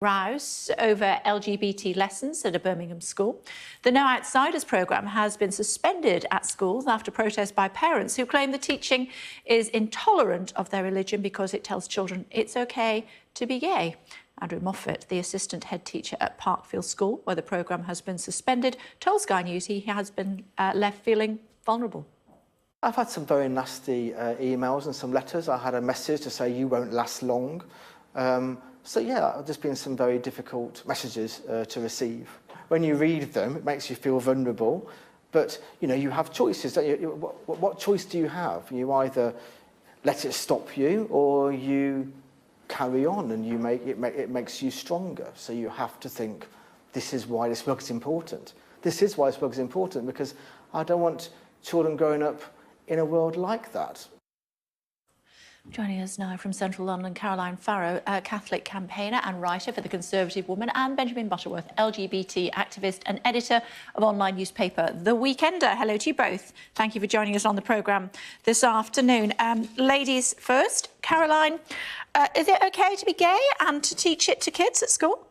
Rouse over LGBT lessons at a Birmingham school. The No Outsiders programme has been suspended at schools after protests by parents who claim the teaching is intolerant of their religion because it tells children it's OK to be gay. Andrew Moffat, the assistant head teacher at Parkfield School, where the programme has been suspended, told Sky News he has been left feeling vulnerable. I've had some very nasty emails and some letters. I had a message to say you won't last long. So yeah, there's been some very difficult messages to receive. When you read them, it makes you feel vulnerable, but you know, you have choices. What choice do you have? You either let it stop you, or you carry on, and it makes you stronger. So you have to think, this is why this work is important. This is why this work is important, because I don't want children growing up in a world like that. Joining us now from Central London, Caroline Farrow, a Catholic campaigner and writer for The Conservative Woman, and Benjamin Butterworth, LGBT activist and editor of online newspaper The Weekender. Hello to you both. Thank you for joining us on the programme this afternoon. Ladies first. Caroline, is it OK to be gay and to teach it to kids at school?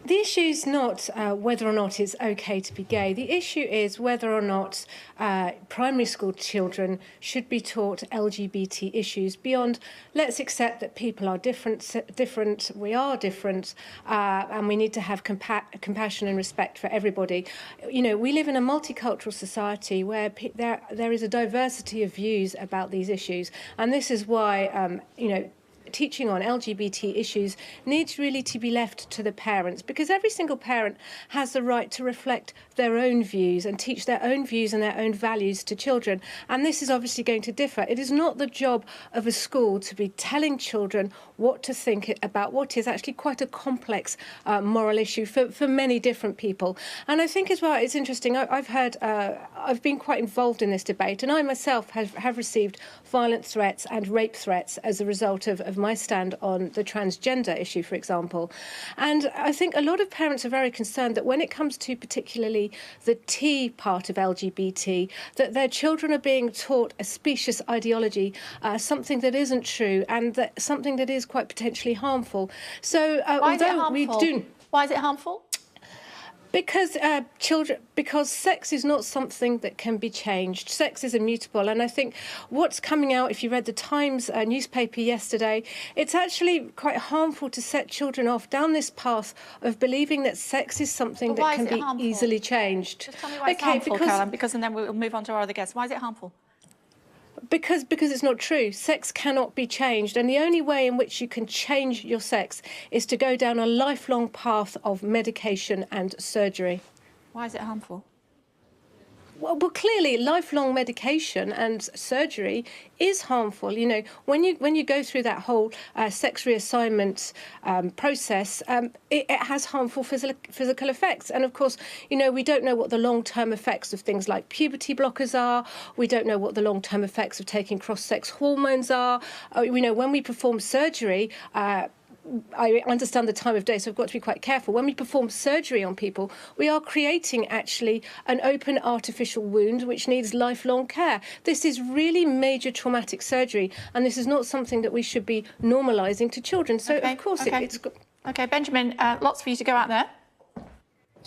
The issue is not whether or not it's OK to be gay. The issue is whether or not primary school children should be taught LGBT issues beyond, let's accept that people are different, we are different, and we need to have compassion and respect for everybody. You know, we live in a multicultural society where there is a diversity of views about these issues, and this is why, you know, teaching on LGBT issues needs really to be left to the parents, because every single parent has the right to reflect their own views and teach their own views and their own values to children. And this is obviously going to differ. It is not the job of a school to be telling children what to think about what is actually quite a complex moral issue for many different people. And I think as well, it's interesting, I've been quite involved in this debate, and I myself have received violent threats and rape threats as a result of my stand on the transgender issue, for example. And I think a lot of parents are very concerned that when it comes to particularly the T part of LGBT, that their children are being taught a specious ideology, something that isn't true, and that something that is quite potentially harmful. So Why is it harmful? Why is it harmful? Because sex is not something that can be changed. Sex is immutable. And I think what's coming out, if you read the Times newspaper yesterday, it's actually quite harmful to set children off down this path of believing that sex is something that can be easily changed. Just tell me why it's harmful, Caroline, and then we'll move on to our other guests. Why is it harmful? Because it's not true. Sex cannot be changed, and the only way in which you can change your sex is to go down a lifelong path of medication and surgery. Why is it harmful? Well, clearly, lifelong medication and surgery is harmful. You know, when you go through that whole sex reassignment process, it has harmful physical effects. And of course, you know, we don't know what the long-term effects of things like puberty blockers are. We don't know what the long-term effects of taking cross-sex hormones are. You know, when we perform surgery, I understand the time of day, so I've got to be quite careful. When we perform surgery on people, we are creating actually an open artificial wound which needs lifelong care. This is really major traumatic surgery, and this is not something that we should be normalising to children. So, of course, it's... OK, Benjamin, lots for you to go out there.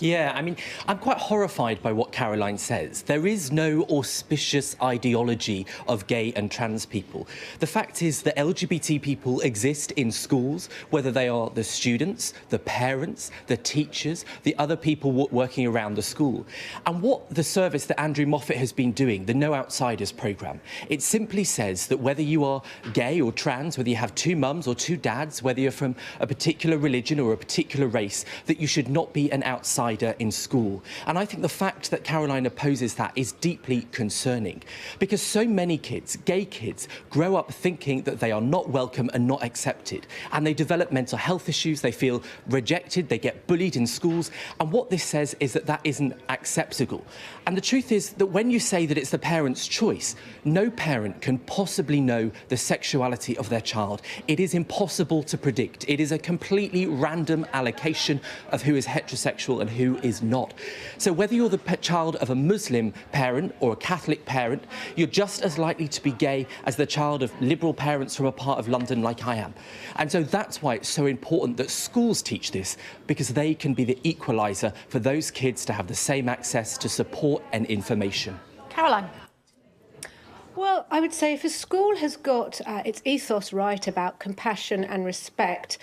Yeah, I mean, I'm quite horrified by what Caroline says. There is no auspicious ideology of gay and trans people. The fact is that LGBT people exist in schools, whether they are the students, the parents, the teachers, the other people working around the school. And what the service that Andrew Moffat has been doing, the No Outsiders programme, it simply says that whether you are gay or trans, whether you have two mums or two dads, whether you're from a particular religion or a particular race, that you should not be an outsider in school. And I think the fact that Caroline opposes that is deeply concerning, because so many kids, gay kids, grow up thinking that they are not welcome and not accepted, and they develop mental health issues, they feel rejected, they get bullied in schools, and what this says is that that isn't acceptable. And the truth is that when you say that it's the parent's choice, no parent can possibly know the sexuality of their child. It is impossible to predict. It is a completely random allocation of who is heterosexual and who is not. So whether you're the child of a Muslim parent or a Catholic parent, you're just as likely to be gay as the child of liberal parents from a part of London like I am. And so that's why it's so important that schools teach this, because they can be the equaliser for those kids to have the same access to support and information. Caroline. Well, I would say if a school has got its ethos right about compassion and respect,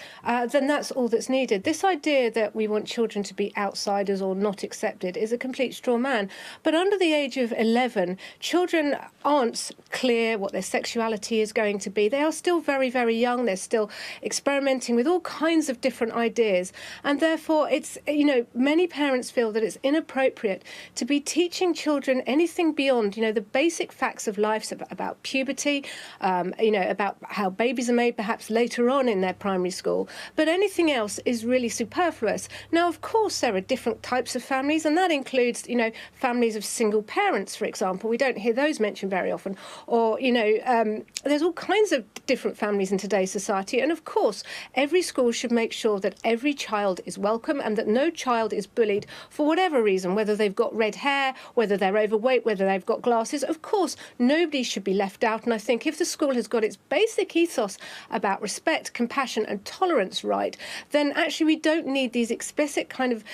then that's all that's needed. This idea that we want children to be outsiders or not accepted is a complete straw man. But under the age of 11, children aren't clear what their sexuality is going to be. They are still very, very young. They're still experimenting with all kinds of different ideas. And therefore, it's, many parents feel that it's inappropriate to be teaching children anything beyond, the basic facts of life, about puberty, about how babies are made perhaps later on in their primary school. But anything else is really superfluous. Now, of course, there are different types of families, and that includes, families of single parents, for example. We don't hear those mentioned very often. Or, there's all kinds of different families in today's society. And of course, every school should make sure that every child is welcome and that no child is bullied for whatever reason, whether they've got red hair, whether they're overweight, whether they've got glasses. Of course, nobody should be left out. And I think if the school has got its basic ethos about respect, compassion and tolerance right, then actually we don't need these explicit kind of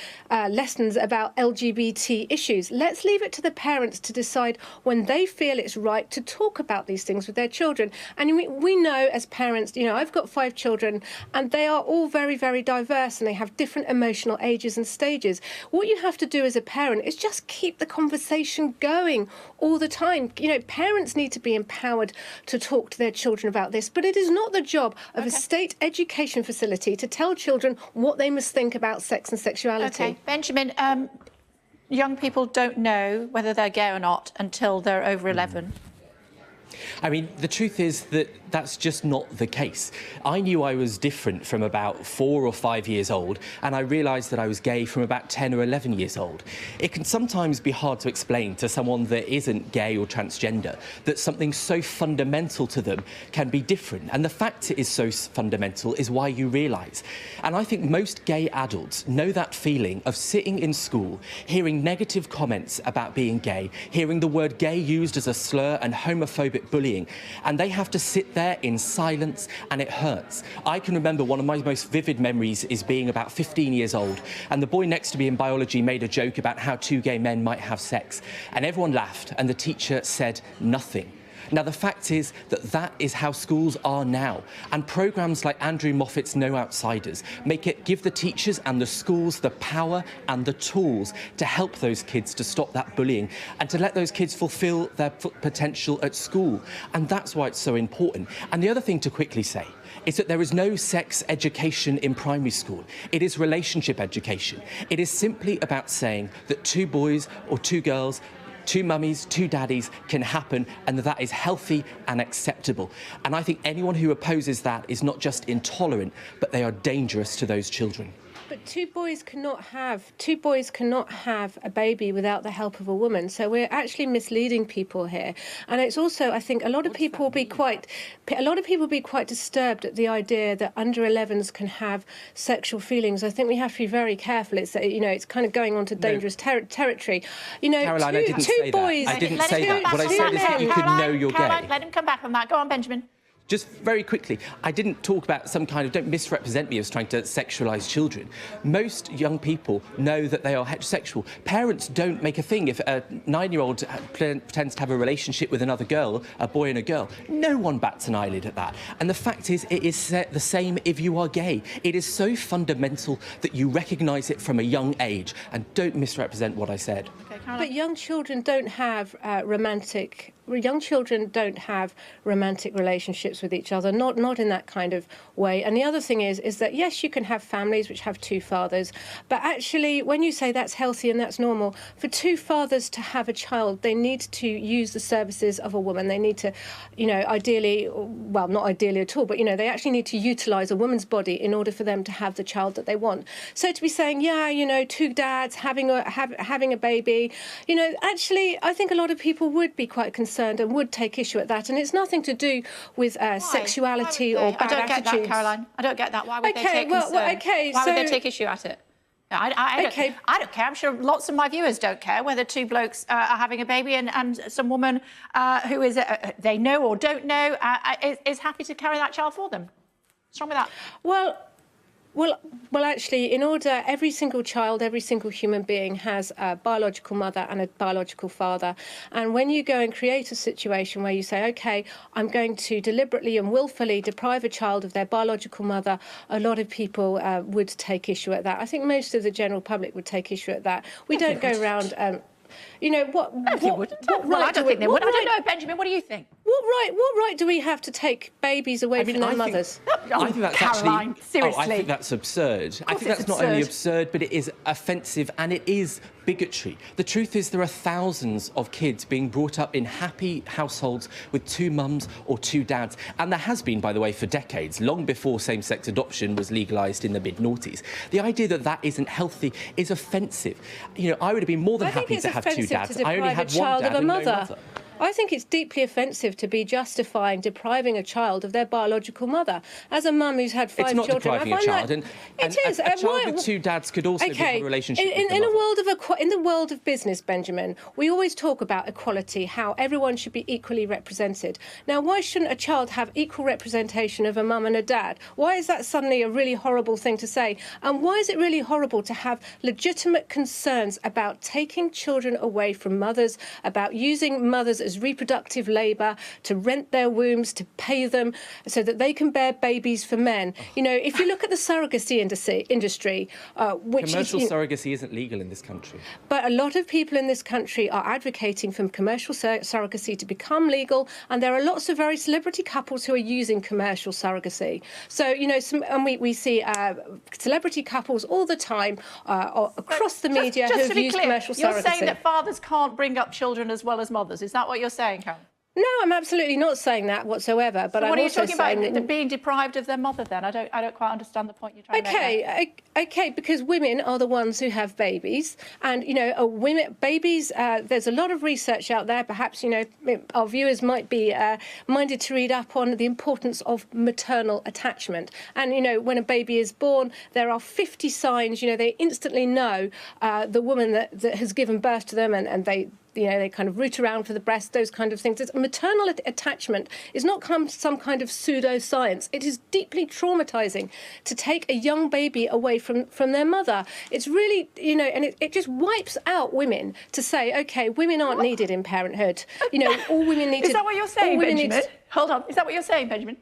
lessons about LGBT issues. Let's leave it to the parents to decide when they feel it's right to talk about these things with their children. And we know as parents, I've got 5 children and they are all very, very diverse and they have different emotional ages and stages. What you have to do as a parent is just keep the conversation going all the time. Parents need to be empowered to talk to their children about this, but it is not the job of a state education facility to tell children what they must think about sex and sexuality. Okay, Benjamin, young people don't know whether they're gay or not until they're over 11. I mean, the truth is that that's just not the case. I knew I was different from about 4 or 5 years old, and I realised that I was gay from about 10 or 11 years old. It can sometimes be hard to explain to someone that isn't gay or transgender that something so fundamental to them can be different. And the fact it is so fundamental is why you realise. And I think most gay adults know that feeling of sitting in school, hearing negative comments about being gay, hearing the word gay used as a slur and homophobic bullying, and they have to sit there in silence, and it hurts. I can remember one of my most vivid memories is being about 15 years old, and the boy next to me in biology made a joke about how 2 gay men might have sex, and everyone laughed, and the teacher said nothing. Now, the fact is that that is how schools are now, and programmes like Andrew Moffat's No Outsiders give the teachers and the schools the power and the tools to help those kids to stop that bullying and to let those kids fulfil their potential at school. And that's why it's so important. And the other thing to quickly say is that there is no sex education in primary school. It is relationship education. It is simply about saying that 2 boys or 2 girls, 2 mummies, 2 daddies can happen, and that is healthy and acceptable. And I think anyone who opposes that is not just intolerant, but they are dangerous to those children. But 2 boys cannot have a baby without the help of a woman. So we're actually misleading people here. And it's also, I think, a lot of people will be quite disturbed at the idea that under 11s can have sexual feelings. I think we have to be very careful. It's it's kind of going on to dangerous territory. Caroline, I didn't say boys. That. I didn't say that. What I said is that you can know you're Caroline, gay. let him come back on that. Go on, Benjamin. Just very quickly, I didn't talk about some kind of, don't misrepresent me as trying to sexualise children. Most young people know that they are heterosexual. Parents don't make a thing if a 9-year-old pretends to have a relationship with another girl, a boy and a girl. No one bats an eyelid at that. And the fact is, it is the same if you are gay. It is so fundamental that you recognise it from a young age. And don't misrepresent what I said. Okay, but young children don't have romantic relationships with each other, not in that kind of way. And the other thing is that, yes, you can have families which have 2 fathers, but actually, when you say that's healthy and that's normal, for 2 fathers to have a child, they need to use the services of a woman. They need to, ideally, well, not ideally at all, but, they actually need to utilise a woman's body in order for them to have the child that they want. So to be saying, 2 dads having a baby, actually, I think a lot of people would be quite concerned and would take issue at that. And it's nothing to do with sexuality or bad attitudes. I don't get that, Caroline. I don't get that. Why would they take concern? Why would they take issue at it? Okay. I don't care. I'm sure lots of my viewers don't care whether two blokes are having a baby and some woman who is, they know or don't know, is happy to carry that child for them. What's wrong with that? Well, actually, in order, every single child, every single human being has a biological mother and a biological father. And when you go and create a situation where you say, OK, I'm going to deliberately and willfully deprive a child of their biological mother, a lot of people would take issue at that. I think most of the general public would take issue at that. We don't go around... you know, what right well, I don't think they would. I don't know, Benjamin, what do you think? What right do we have to take babies away from their mothers? I think that's Caroline, actually... seriously. I think that's absurd. I think that's not only absurd, but it is offensive and it is bigotry. The truth is there are thousands of kids being brought up in happy households with two mums or two dads. And there has been, by the way, for decades, long before same-sex adoption was legalised in the mid-noughties. The idea that that isn't healthy is offensive. You know, I would have been more than happy to have two dads. I only had one dad and no mother. I think it's deeply offensive to be justifying depriving a child of their biological mother. As a mum who's had 5 children... It's not depriving a child. It is. A child with two dads could also be in a relationship with the mother. In the world of business, Benjamin, we always talk about equality, how everyone should be equally represented. Now, why shouldn't a child have equal representation of a mum and a dad? Why is that suddenly a really horrible thing to say? And why is it really horrible to have legitimate concerns about taking children away from mothers, about using mothers as reproductive labour, to rent their wombs, to pay them so that they can bear babies for men? You know, if you look at the surrogacy industry, which commercial surrogacy isn't legal in this country. But a lot of people in this country are advocating for commercial surrogacy to become legal, and there are lots of very celebrity couples who are using commercial surrogacy. So, you know, we see celebrity couples all the time across the media who have used commercial surrogacy. You're saying that fathers can't bring up children as well as mothers. Is that what you're saying, Karen? No, I'm absolutely not saying that whatsoever. But so what I'm are you talking about? Being deprived of their mother, then? I don't quite understand the point you're trying to make. Okay, because women are the ones who have babies, and you know, babies. There's a lot of research out there. Perhaps you know our viewers might be minded to read up on the importance of maternal attachment. And you know, when a baby is born, there are 50 signs. You know, they instantly know the woman that has given birth to them, and they. You know, they kind of root around for the breast, those kind of things. Maternal attachment is not some kind of pseudoscience. It is deeply traumatising to take a young baby away from their mother. It's really, you know, and it just wipes out women to say, OK, women aren't needed in parenthood. You know, all women need to... Is that what you're saying, Benjamin? Hold on. Is that what you're saying, Benjamin?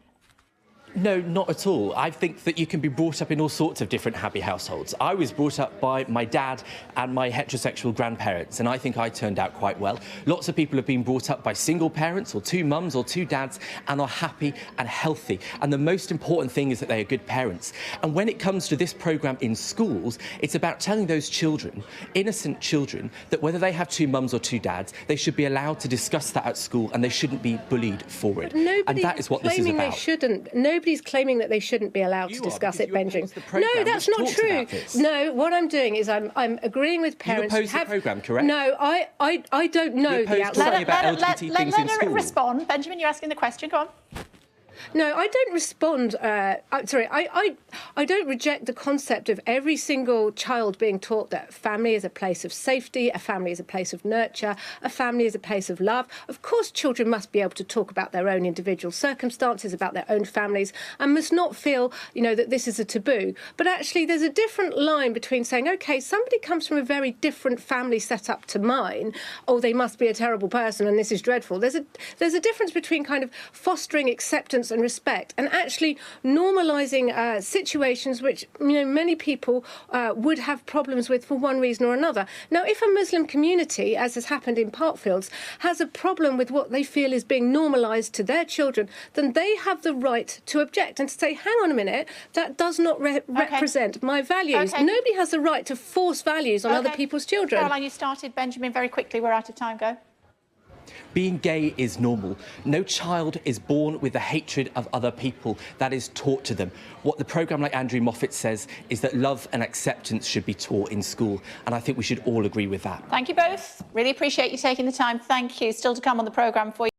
No, not at all. I think that you can be brought up in all sorts of different happy households. I was brought up by my dad and my heterosexual grandparents, and I think I turned out quite well. Lots of people have been brought up by single parents or two mums or two dads and are happy and healthy. And the most important thing is that they are good parents. And when it comes to this programme in schools, it's about telling those children, innocent children, that whether they have two mums or two dads, they should be allowed to discuss that at school and they shouldn't be bullied for it. And that is what this is about. They shouldn't. Nobody's claiming that they shouldn't be allowed to discuss it, Benjamin. No, that's not true. No, what I'm doing is I'm agreeing with parents. You oppose the programme, correct? No, I don't know the outside. Let her respond. Benjamin, you're asking the question. Go on. No, I don't respond. I don't reject the concept of every single child being taught that family is a place of safety, a family is a place of nurture, a family is a place of love. Of course, children must be able to talk about their own individual circumstances, about their own families, and must not feel, you know, that this is a taboo. But actually, there's a different line between saying, OK, somebody comes from a very different family setup to mine, oh, they must be a terrible person and this is dreadful. There's a difference between kind of fostering acceptance and respect and actually normalising situations which, you know, many people would have problems with for one reason or another. Now, if a Muslim community, as has happened in Parkfields, has a problem with what they feel is being normalised to their children, then they have the right to object and to say, hang on a minute, that does not represent my values. Nobody has the right to force values on other people's children. Caroline, you started. Benjamin, very quickly, we're out of time. Go. Being gay is normal. No child is born with the hatred of other people that is taught to them. What the programme like Andrew Moffat says is that love and acceptance should be taught in school, and I think we should all agree with that. Thank you both. Really appreciate you taking the time. Thank you. Still to come on the programme for you.